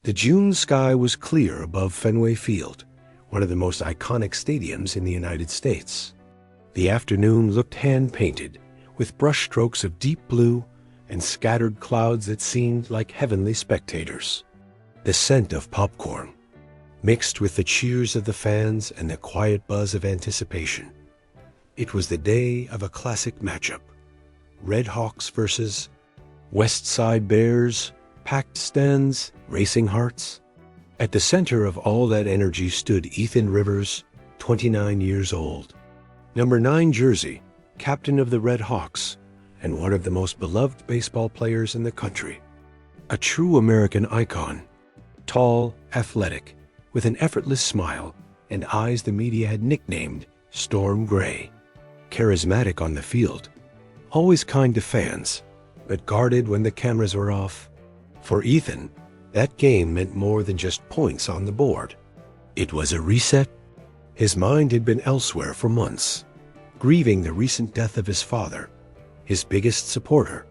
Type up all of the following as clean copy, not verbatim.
The June sky was clear above Fenway Field, one of the most iconic stadiums in the United States. The afternoon looked hand-painted, with brushstrokes of deep blue and scattered clouds that seemed like heavenly spectators. The scent of popcorn, mixed with the cheers of the fans and the quiet buzz of anticipation. It was the day of a classic matchup. Red Hawks versus West Side Bears, packed stands, racing hearts. At the center of all that energy stood Ethan Rivers, 29 years old. Number 9 jersey, captain of the Red Hawks, and one of the most beloved baseball players in the country. A true American icon. Tall, athletic, with an effortless smile and eyes the media had nicknamed Storm Gray. Charismatic on the field, always kind to fans, but guarded when the cameras were off. For Ethan, that game meant more than just points on the board. It was a reset. His mind had been elsewhere for months, grieving the recent death of his father, his biggest supporter.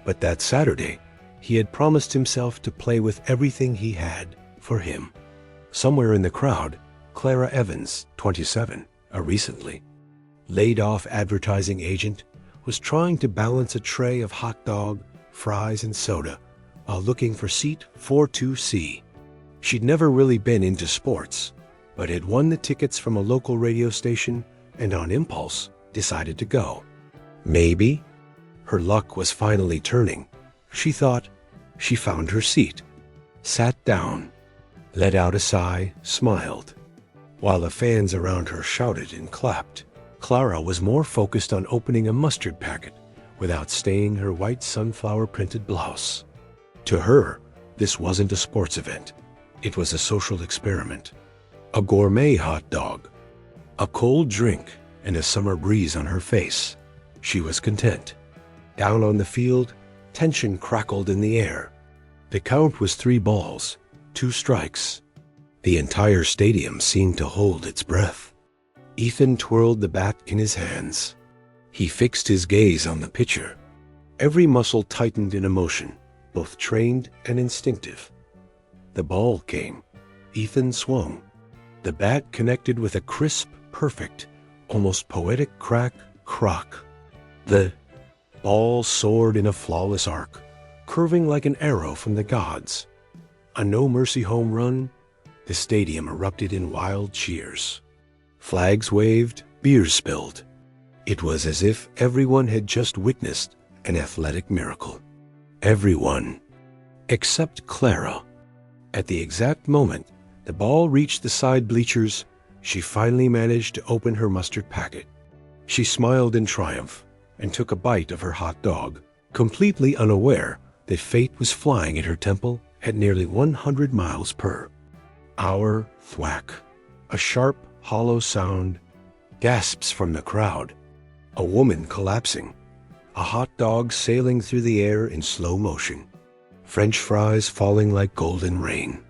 But that Saturday, he had promised himself to play with everything he had for him. Somewhere in the crowd, Clara Evans, 27, a recently laid-off advertising agent, was trying to balance a tray of hot dog, fries, and soda while looking for seat 42C. She'd never really been into sports, but had won the tickets from a local radio station and on impulse decided to go. Maybe her luck was finally turning. She thought. She found her seat, sat down, let out a sigh, smiled. While the fans around her shouted and clapped, Clara was more focused on opening a mustard packet without staining her white sunflower-printed blouse. To her, this wasn't a sports event. It was a social experiment. A gourmet hot dog, a cold drink, and a summer breeze on her face. She was content. Down on the field, tension crackled in the air. The count was 3 balls, 2 strikes. The entire stadium seemed to hold its breath. Ethan twirled the bat in his hands. He fixed his gaze on the pitcher. Every muscle tightened in emotion, both trained and instinctive. The ball came. Ethan swung. The bat connected with a crisp, perfect, almost poetic crock. The ball soared in a flawless arc, curving like an arrow from the gods. A no-mercy home run. The stadium erupted in wild cheers. Flags waved, beers spilled. It was as if everyone had just witnessed an athletic miracle. Everyone, except Clara. At the exact moment the ball reached the side bleachers, she finally managed to open her mustard packet. She smiled in triumph and took a bite of her hot dog, completely unaware that fate was flying at her temple at nearly 100 miles per hour. Thwack. A sharp, hollow sound. Gasps from the crowd. A woman collapsing. A hot dog sailing through the air in slow motion. French fries falling like golden rain.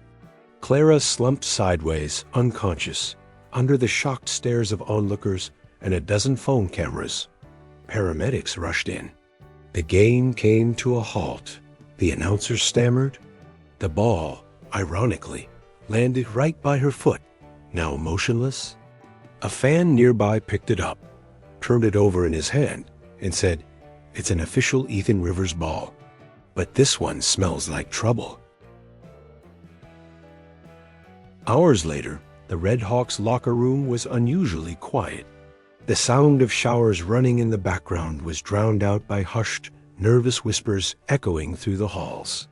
Clara slumped sideways, unconscious, under the shocked stares of onlookers and a dozen phone cameras. Paramedics rushed in. The game came to a halt. The announcer stammered. The ball, ironically, landed right by her foot, now motionless. A fan nearby picked it up, turned it over in his hand, and said, "It's an official Ethan Rivers ball, but this one smells like trouble." Hours later, the Red Hawks locker room was unusually quiet. The sound of showers running in the background was drowned out by hushed, nervous whispers echoing through the halls.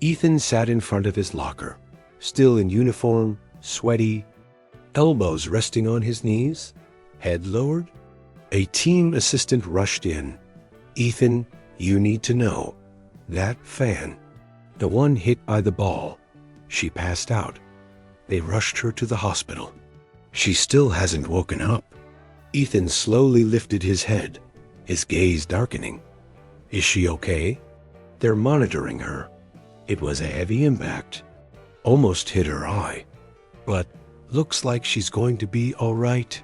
Ethan sat in front of his locker, still in uniform, sweaty, elbows resting on his knees, head lowered. A team assistant rushed in. "Ethan, you need to know. That fan, the one hit by the ball, she passed out. They rushed her to the hospital. She still hasn't woken up." Ethan slowly lifted his head, his gaze darkening. "Is she okay?" "They're monitoring her. It was a heavy impact. Almost hit her eye. But looks like she's going to be all right."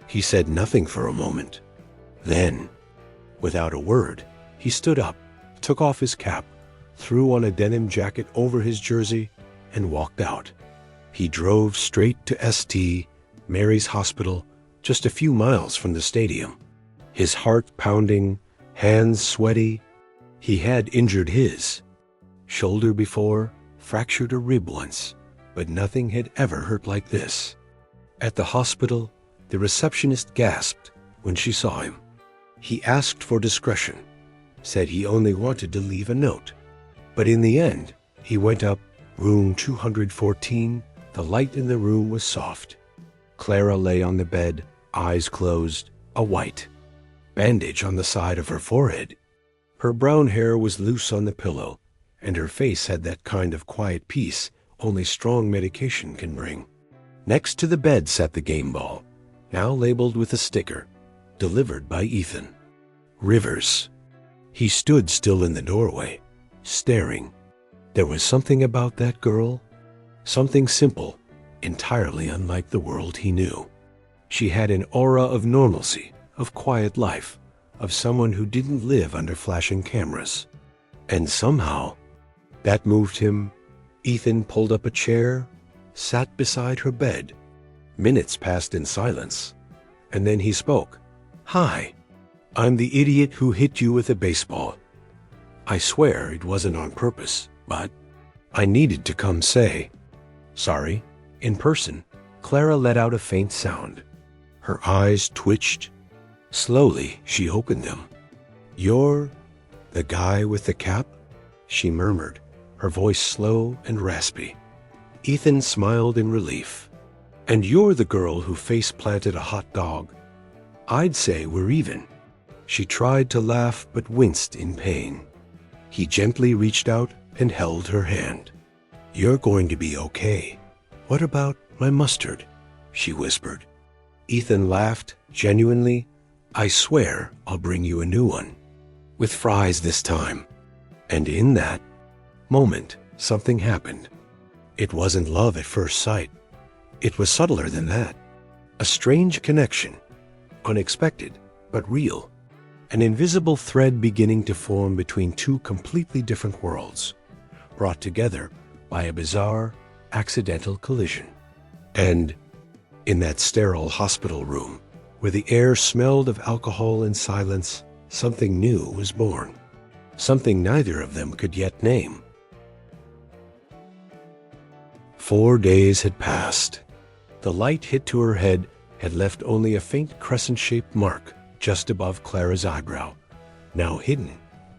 He said nothing for a moment. Then, without a word, he stood up, took off his cap, threw on a denim jacket over his jersey, and walked out. He drove straight to St. Mary's Hospital, just a few miles from the stadium. His heart pounding, hands sweaty. He had injured his shoulder before, fractured a rib once, but nothing had ever hurt like this. At the hospital, the receptionist gasped when she saw him. He asked for discretion, said he only wanted to leave a note. But in the end, he went up room 214. The light in the room was soft. Clara lay on the bed, eyes closed, a white bandage on the side of her forehead. Her brown hair was loose on the pillow, and her face had that kind of quiet peace only strong medication can bring. Next to the bed sat the game ball, now labeled with a sticker, delivered by Ethan Rivers. He stood still in the doorway, staring. There was something about that girl, something simple, entirely unlike the world he knew. She had an aura of normalcy, of quiet life, of someone who didn't live under flashing cameras. And somehow, that moved him. Ethan pulled up a chair, sat beside her bed. Minutes passed in silence, and then he spoke. "Hi, I'm the idiot who hit you with a baseball. I swear it wasn't on purpose, but I needed to come say sorry." In person, Clara let out a faint sound. Her eyes twitched. Slowly, she opened them. "You're the guy with the cap?" she murmured, her voice slow and raspy. Ethan smiled in relief. "And you're the girl who face-planted a hot dog. I'd say we're even." She tried to laugh but winced in pain. He gently reached out and held her hand. "You're going to be okay. What about my mustard?" she whispered. Ethan laughed, genuinely. "I swear I'll bring you a new one. With fries this time." And in that moment, something happened. It wasn't love at first sight. It was subtler than that. A strange connection, unexpected but real. An invisible thread beginning to form between two completely different worlds, brought together by a bizarre, accidental collision. And in that sterile hospital room, where the air smelled of alcohol and silence, something new was born. Something neither of them could yet name. 4 days had passed. The light hit to her head had left only a faint crescent-shaped mark just above Clara's eyebrow, now hidden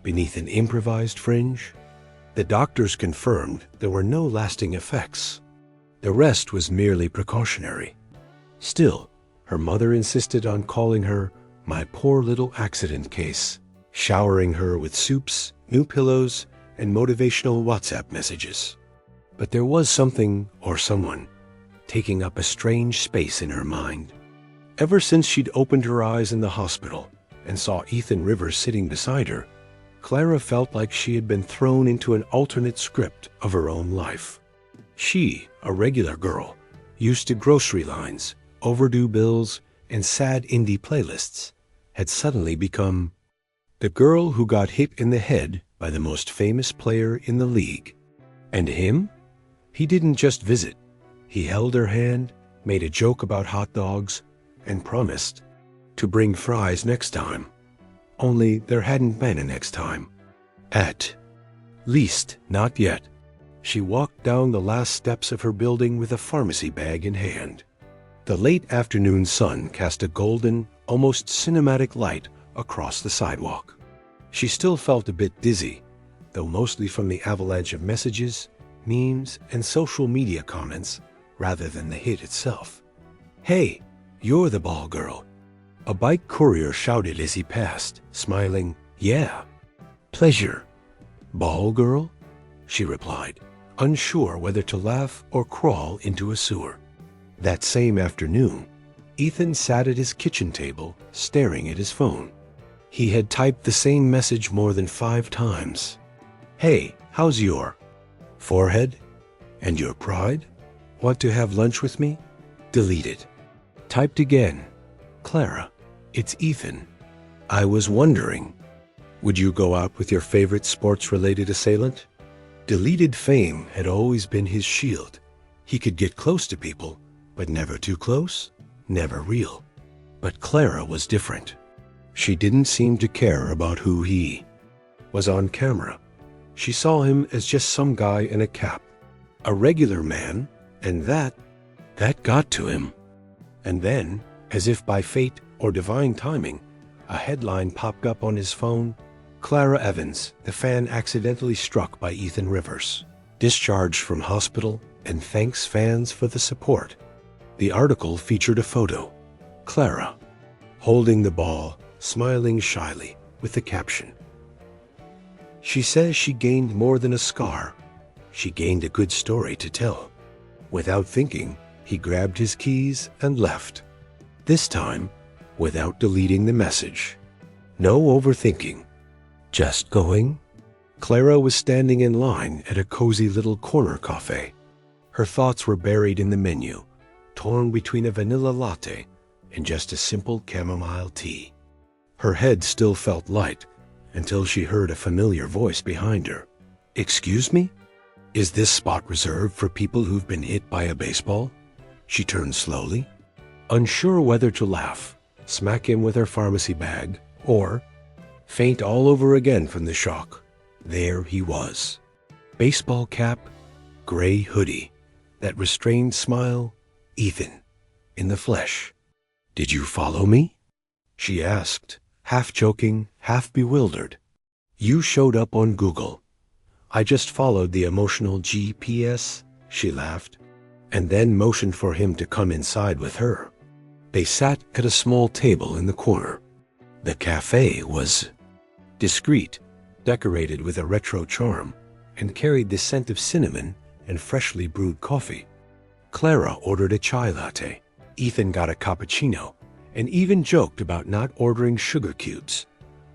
beneath an improvised fringe. The doctors confirmed there were no lasting effects. The rest was merely precautionary. Still, her mother insisted on calling her "my poor little accident case," showering her with soups, new pillows, and motivational WhatsApp messages. But there was something, or someone, taking up a strange space in her mind. Ever since she'd opened her eyes in the hospital and saw Ethan Rivers sitting beside her, Clara felt like she had been thrown into an alternate script of her own life. She, a regular girl, used to grocery lines, overdue bills, and sad indie playlists, had suddenly become the girl who got hit in the head by the most famous player in the league. And him? He didn't just visit. He held her hand, made a joke about hot dogs, and promised to bring fries next time. Only there hadn't been a next time. At least not yet. She walked down the last steps of her building with a pharmacy bag in hand. The late afternoon sun cast a golden, almost cinematic light across the sidewalk. She still felt a bit dizzy, though mostly from the avalanche of messages, memes, and social media comments rather than the hit itself. "Hey, you're the ball girl." A bike courier shouted as he passed, smiling. "Yeah, pleasure." "Ball girl?" she replied, unsure whether to laugh or crawl into a sewer. That same afternoon, Ethan sat at his kitchen table, staring at his phone. He had typed the same message more than 5 times. "Hey, how's your forehead? And your pride? Want to have lunch with me?" Deleted. Typed again. "Clara, it's Ethan. I was wondering, would you go out with your favorite sports-related assailant?" Deleted fame had always been his shield. He could get close to people, but never too close, never real. But Clara was different. She didn't seem to care about who he was on camera. She saw him as just some guy in a cap, a regular man, and that got to him. And then, as if by fate or divine timing, a headline popped up on his phone. Clara Evans, the fan accidentally struck by Ethan Rivers, discharged from hospital, and thanks fans for the support. The article featured a photo. Clara, holding the ball, smiling shyly, with the caption, "She says she gained more than a scar. She gained a good story to tell." Without thinking, he grabbed his keys and left. This time, without deleting the message. No overthinking. Just going. Clara was standing in line at a cozy little corner cafe. Her thoughts were buried in the menu, torn between a vanilla latte and just a simple chamomile tea. Her head still felt light until she heard a familiar voice behind her. "Excuse me? Is this spot reserved for people who've been hit by a baseball?" She turned slowly, unsure whether to laugh, smack him with her pharmacy bag, or faint all over again from the shock. There he was. Baseball cap, gray hoodie, that restrained smile, Ethan, in the flesh. "Did you follow me?" she asked, half joking, half bewildered. "You showed up on Google. I just followed the emotional GPS," she laughed, and then motioned for him to come inside with her. They sat at a small table in the corner. The cafe was discreet, decorated with a retro charm, and carried the scent of cinnamon and freshly brewed coffee. Clara ordered a chai latte. Ethan got a cappuccino, and even joked about not ordering sugar cubes,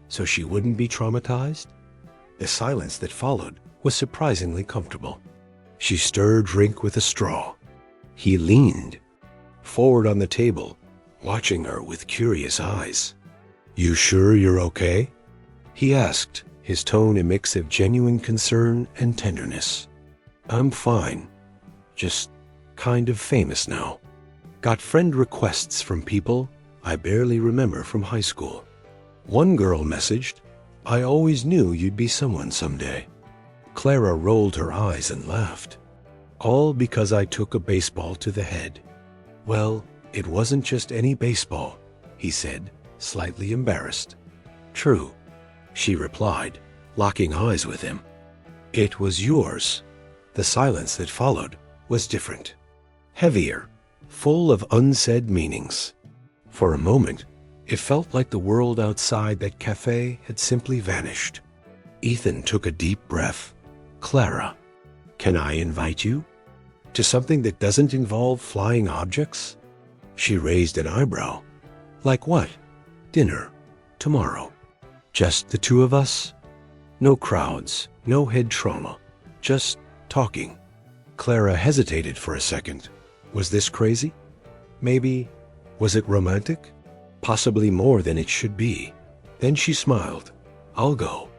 so she wouldn't be traumatized. The silence that followed was surprisingly comfortable. She stirred drink with a straw. He leaned forward on the table, watching her with curious eyes. "You sure you're okay?" he asked, his tone a mix of genuine concern and tenderness. "I'm fine. Just kind of famous now. Got friend requests from people I barely remember from high school. One girl messaged, 'I always knew you'd be someone someday.'" Clara rolled her eyes and laughed. "All because I took a baseball to the head." "Well, it wasn't just any baseball," he said, slightly embarrassed. "True," she replied, locking eyes with him. "It was yours." The silence that followed was different. Heavier, full of unsaid meanings. For a moment, it felt like the world outside that cafe had simply vanished. Ethan took a deep breath. "Clara, can I invite you to something that doesn't involve flying objects?" She raised an eyebrow. "Like what? Dinner? Tomorrow? Just the two of us? No crowds, no head trauma, just talking." Clara hesitated for a second. Was this crazy? Maybe. Was it romantic? Possibly more than it should be. Then she smiled. "I'll go,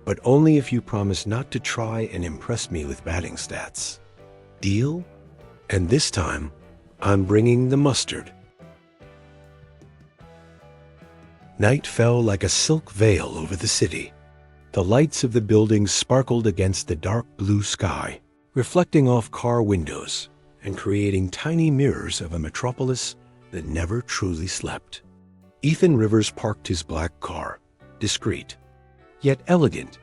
but only if you promise not to try and impress me with batting stats. Deal? And this time, I'm bringing the mustard." Night fell like a silk veil over the city. The lights of the buildings sparkled against the dark blue sky, reflecting off car windows and creating tiny mirrors of a metropolis that never truly slept. Ethan Rivers parked his black car, discreet, yet elegant,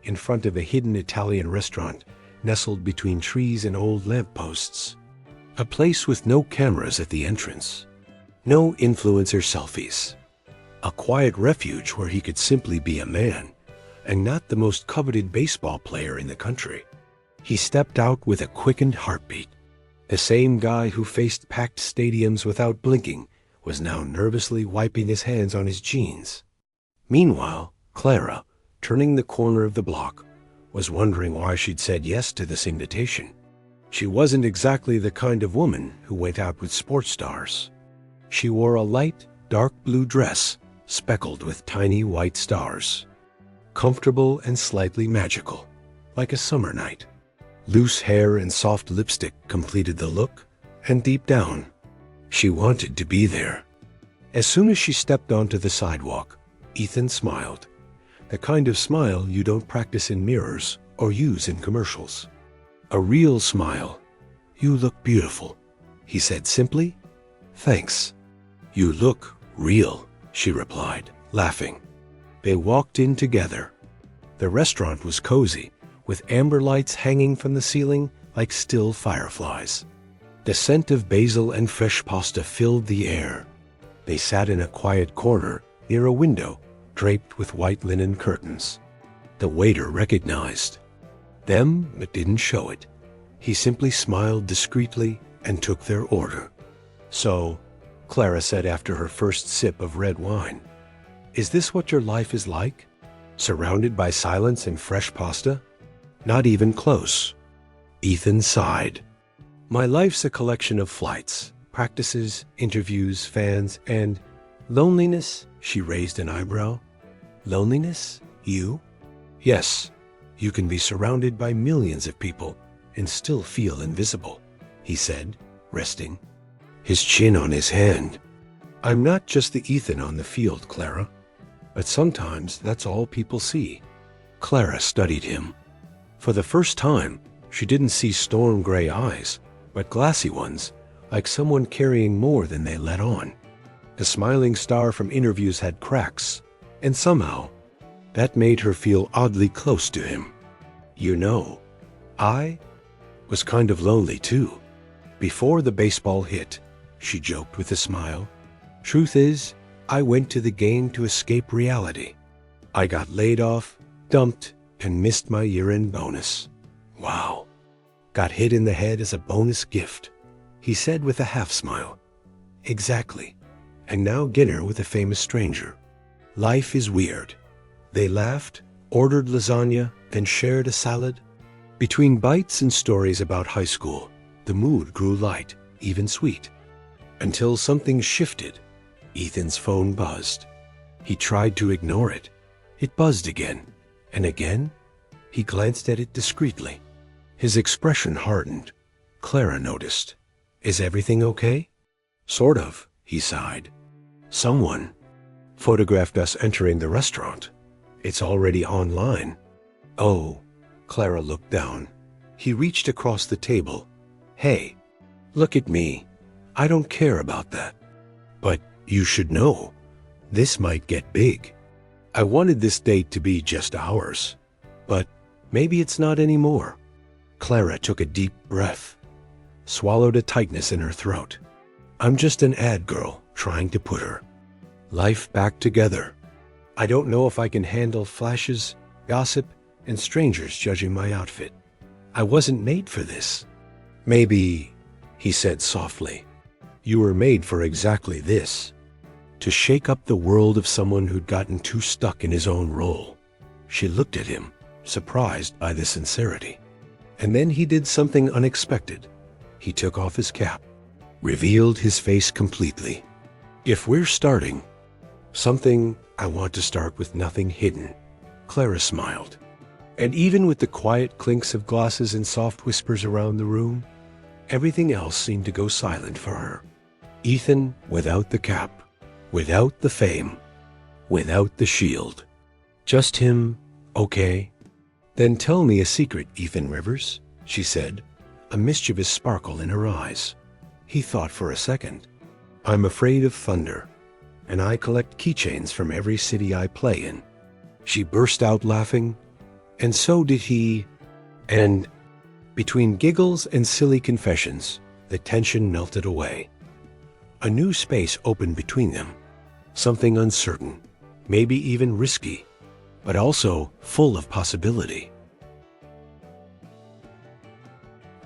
in front of a hidden Italian restaurant nestled between trees and old lampposts. A place with no cameras at the entrance, no influencer selfies. A quiet refuge where he could simply be a man, and not the most coveted baseball player in the country. He stepped out with a quickened heartbeat. The same guy who faced packed stadiums without blinking was now nervously wiping his hands on his jeans. Meanwhile, Clara, turning the corner of the block, was wondering why she'd said yes to this invitation. She wasn't exactly the kind of woman who went out with sports stars. She wore a light, dark blue dress speckled with tiny white stars. Comfortable and slightly magical, like a summer night. Loose hair and soft lipstick completed the look, and deep down, she wanted to be there. As soon as she stepped onto the sidewalk, Ethan smiled. The kind of smile you don't practice in mirrors or use in commercials. A real smile. "You look beautiful," he said simply. "Thanks." "You look real," she replied, laughing. They walked in together. The restaurant was cozy, with amber lights hanging from the ceiling like still fireflies. The scent of basil and fresh pasta filled the air. They sat in a quiet corner near a window draped with white linen curtains. The waiter recognized them but didn't show it. He simply smiled discreetly and took their order. "So," Clara said after her first sip of red wine, "is this what your life is like? Surrounded by silence and fresh pasta?" "Not even close." Ethan sighed. "My life's a collection of flights, practices, interviews, fans, and loneliness." She raised an eyebrow. "Loneliness? You?" "Yes. You can be surrounded by millions of people and still feel invisible," he said, resting, his chin on his hand. "I'm not just the Ethan on the field, Clara, but sometimes that's all people see." Clara studied him. For the first time, she didn't see storm gray eyes, but glassy ones, like someone carrying more than they let on. The smiling star from interviews had cracks, and somehow, that made her feel oddly close to him. "You know, I was kind of lonely too. Before the baseball hit," she joked with a smile. "Truth is, I went to the game to escape reality. I got laid off, dumped, and missed my year-end bonus." "Wow." "Got hit in the head as a bonus gift," he said with a half-smile. "Exactly. And now dinner with a famous stranger. Life is weird." They laughed, ordered lasagna, and shared a salad. Between bites and stories about high school, the mood grew light, even sweet. Until something shifted. Ethan's phone buzzed. He tried to ignore it. It buzzed again, and again. He glanced at it discreetly. His expression hardened. Clara noticed. "Is everything okay?" "Sort of," he sighed. "Someone photographed us entering the restaurant. It's already online." "Oh." Clara looked down. He reached across the table. "Hey, look at me. I don't care about that. But you should know. This might get big. I wanted this date to be just ours. But maybe it's not anymore." Clara took a deep breath, swallowed a tightness in her throat. "I'm just an ad girl trying to put her life back together. I don't know if I can handle flashes, gossip, and strangers judging my outfit. I wasn't made for this." "Maybe," he said softly, "you were made for exactly this. To shake up the world of someone who'd gotten too stuck in his own role." She looked at him, surprised by the sincerity. And then he did something unexpected. He took off his cap, revealed his face completely. "If we're starting something, I want to start with nothing hidden." Clara smiled. And even with the quiet clinks of glasses and soft whispers around the room, everything else seemed to go silent for her. Ethan without the cap, without the fame, without the shield. Just him, okay? "Then tell me a secret, Ethan Rivers," she said, a mischievous sparkle in her eyes. He thought for a second. "I'm afraid of thunder, and I collect keychains from every city I play in." She burst out laughing, and so did he. And between giggles and silly confessions, the tension melted away. A new space opened between them, something uncertain, maybe even risky, but also full of possibility.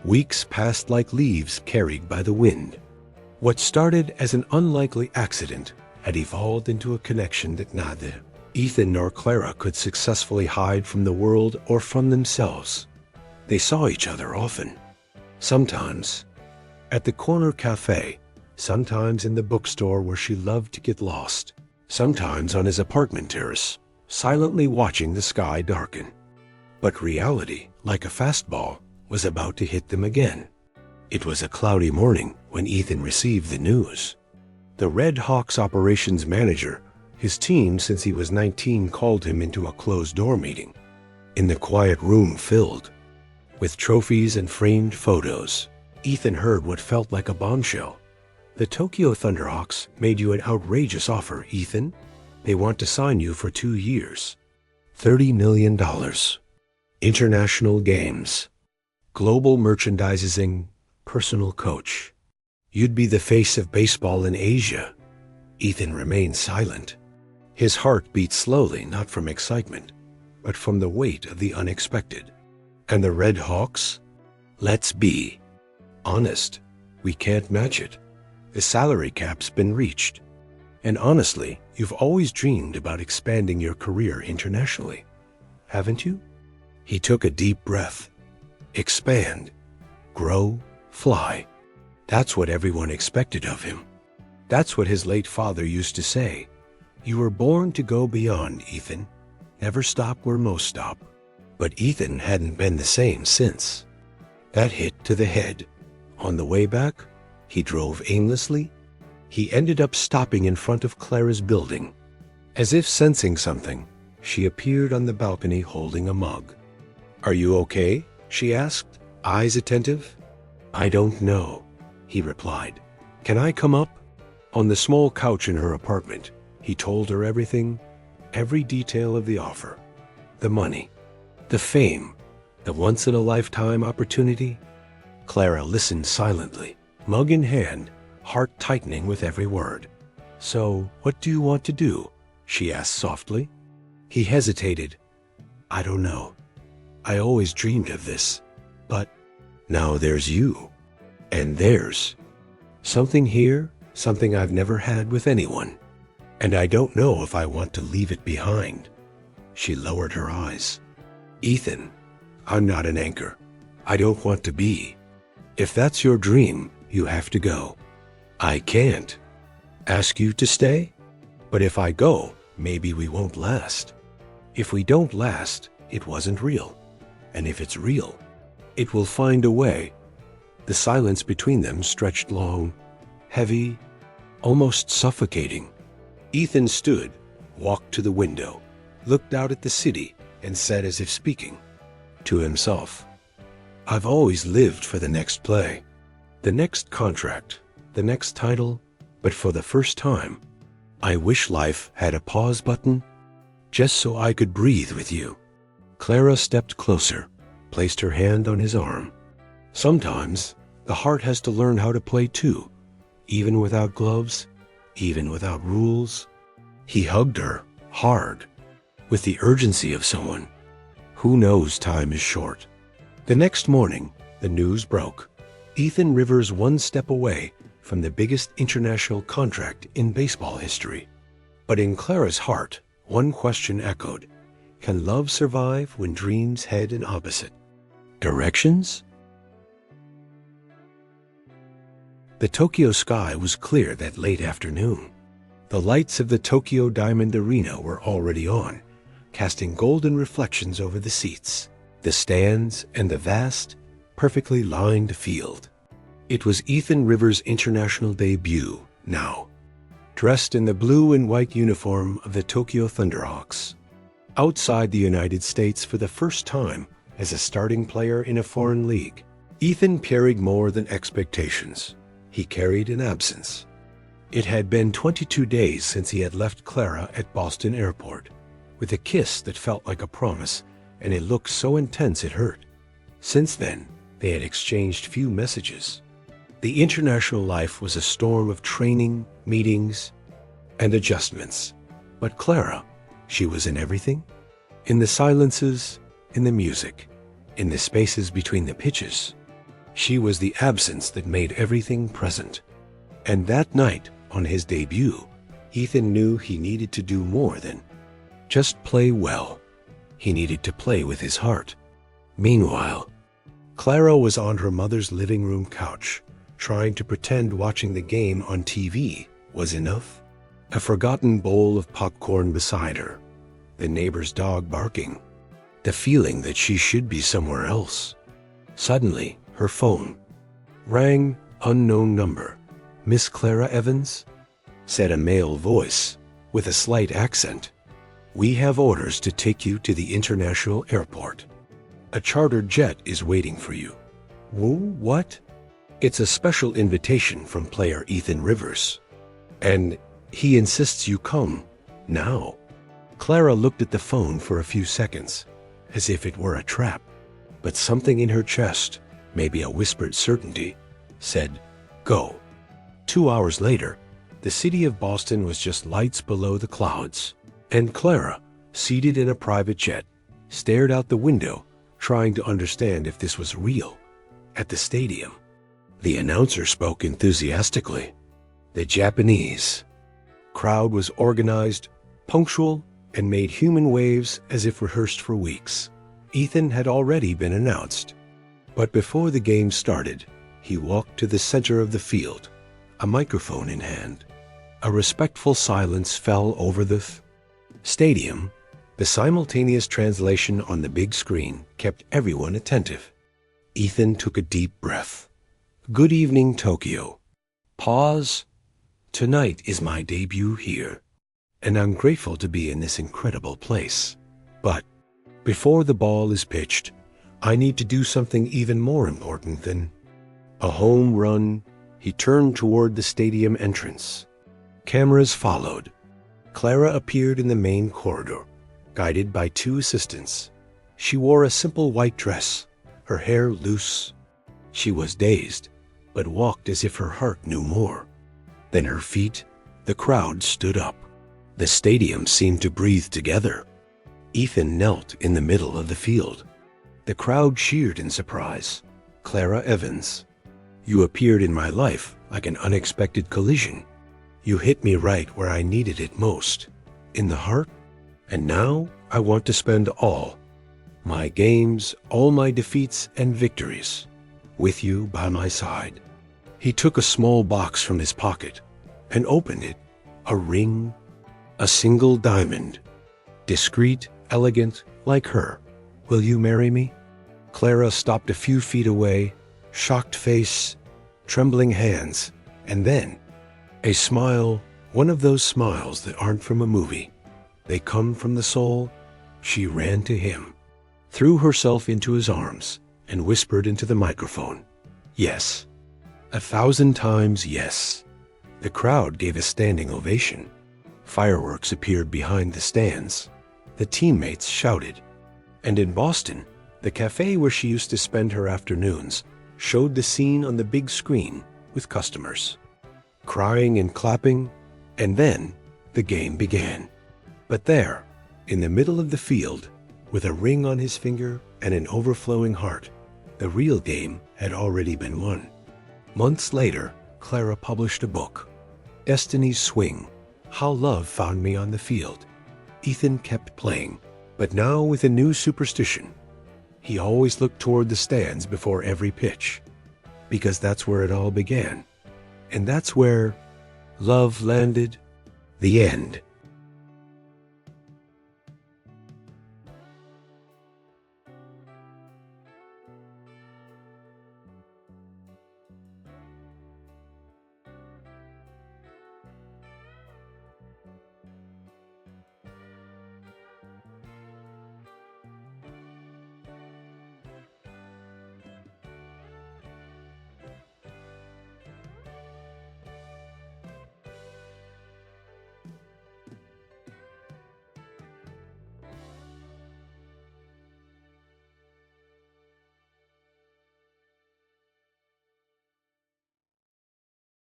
Weeks passed like leaves carried by the wind. What started as an unlikely accident had evolved into a connection that neither Ethan nor Clara could successfully hide from the world or from themselves. They saw each other often. Sometimes at the corner cafe, sometimes in the bookstore where she loved to get lost, sometimes on his apartment terrace, silently watching the sky darken. But reality like a fastball, was about to hit them again. It was a cloudy morning when Ethan received the news. The Red Hawks operations manager, his team since he was 19, called him into a closed-door meeting. In the quiet room filled with trophies and framed photos, Ethan heard what felt like a bombshell. The Tokyo Thunderhawks made you an outrageous offer, Ethan. They want to sign you for 2 years. $30 million. International games. Global merchandising. Personal coach. You'd be the face of baseball in Asia. Ethan remained silent. His heart beat slowly, not from excitement, but from the weight of the unexpected. And the Red Hawks? Let's be honest. We can't match it. The salary cap's been reached. And honestly, you've always dreamed about expanding your career internationally, haven't you? He took a deep breath. Expand. Grow. Fly. That's what everyone expected of him. That's what his late father used to say. You were born to go beyond, Ethan. Never stop where most stop. But Ethan hadn't been the same since. That hit to the head. On the way back, he drove aimlessly. He ended up stopping in front of Clara's building. As if sensing something, she appeared on the balcony holding a mug. "Are you okay?" she asked, eyes attentive. "I don't know," he replied. "Can I come up?" On the small couch in her apartment, he told her everything, every detail of the offer. The money, the fame, the once-in-a-lifetime opportunity. Clara listened silently, mug in hand, heart tightening with every word. "So, what do you want to do?" she asked softly. He hesitated. "I don't know. I always dreamed of this, but now there's you. And there's something here, something I've never had with anyone. And I don't know if I want to leave it behind." She lowered her eyes. "Ethan, I'm not an anchor. I don't want to be. If that's your dream, you have to go. I can't ask you to stay, but if I go, maybe we won't last. If we don't last, it wasn't real. And if it's real, it will find a way." The silence between them stretched long, heavy, almost suffocating. Ethan stood, walked to the window, looked out at the city, and said as if speaking to himself, "I've always lived for the next play, the next contract, the next title, but for the first time, I wish life had a pause button, just so I could breathe with you." Clara stepped closer, placed her hand on his arm. Sometimes, the heart has to learn how to play too, even without gloves, even without rules. He hugged her, hard, with the urgency of someone who knows time is short. The next morning, the news broke. Ethan Rivers one step away from the biggest international contract in baseball history. But in Clara's heart, one question echoed. Can love survive when dreams head in opposite directions? The Tokyo sky was clear that late afternoon. The lights of the Tokyo Diamond Arena were already on, casting golden reflections over the seats, the stands, and the vast, perfectly lined field. It was Ethan Rivers' international debut now, dressed in the blue and white uniform of the Tokyo Thunderhawks. Outside the United States for the first time as a starting player in a foreign league, Ethan carried more than expectations. He carried an absence. It had been 22 days since he had left Clara at Boston Airport, with a kiss that felt like a promise and a look so intense it hurt. Since then, they had exchanged few messages. The international life was a storm of training, meetings, and adjustments. But Clara, she was in everything. In the silences, in the music, in the spaces between the pitches. She was the absence that made everything present. And that night, on his debut, Ethan knew he needed to do more than just play well. He needed to play with his heart. Meanwhile, Clara was on her mother's living room couch, trying to pretend watching the game on TV was enough. A forgotten bowl of popcorn beside her, the neighbor's dog barking, the feeling that she should be somewhere else. Suddenly, her phone rang. Unknown number. "Miss Clara Evans?" said a male voice with a slight accent. "We have orders to take you to the international airport. A chartered jet is waiting for you." "Whoa, what?" "It's a special invitation from player Ethan Rivers, and he insists you come now." Clara looked at the phone for a few seconds, as if it were a trap. But something in her chest, maybe a whispered certainty, said, "Go." 2 hours later, the city of Boston was just lights below the clouds, and Clara, seated in a private jet, stared out the window, trying to understand if this was real. At the stadium, the announcer spoke enthusiastically. The Japanese crowd was organized, punctual, and made human waves as if rehearsed for weeks. Ethan had already been announced. But before the game started, he walked to the center of the field, a microphone in hand. A respectful silence fell over the stadium. The simultaneous translation on the big screen kept everyone attentive. Ethan took a deep breath. "Good evening, Tokyo." Pause. "Tonight is my debut here, and I'm grateful to be in this incredible place. But before the ball is pitched, I need to do something even more important than a home run." He turned toward the stadium entrance. Cameras followed. Clara appeared in the main corridor, guided by 2 assistants. She wore a simple white dress, her hair loose. She was dazed, but walked as if her heart knew more. Then her feet, the crowd stood up. The stadium seemed to breathe together. Ethan knelt in the middle of the field. The crowd cheered in surprise. "Clara Evans, you appeared in my life like an unexpected collision. You hit me right where I needed it most, in the heart. And now I want to spend all my games, all my defeats and victories, with you by my side." He took a small box from his pocket and opened it. A ring, a single diamond, discreet, elegant, like her. "Will you marry me?" Clara stopped a few feet away, shocked face, trembling hands, and then a smile, one of those smiles that aren't from a movie. They come from the soul. She ran to him, threw herself into his arms, and whispered into the microphone, "Yes." 1,000 times yes. The crowd gave a standing ovation. Fireworks appeared behind the stands. The teammates shouted. And in Boston, the cafe where she used to spend her afternoons showed the scene on the big screen with customers, crying and clapping, and then the game began. But there, in the middle of the field, with a ring on his finger and an overflowing heart, the real game had already been won. Months later, Clara published a book, Destiny's Swing, How Love Found Me on the Field. Ethan kept playing, but now with a new superstition. He always looked toward the stands before every pitch, because that's where it all began. And that's where love landed. The end.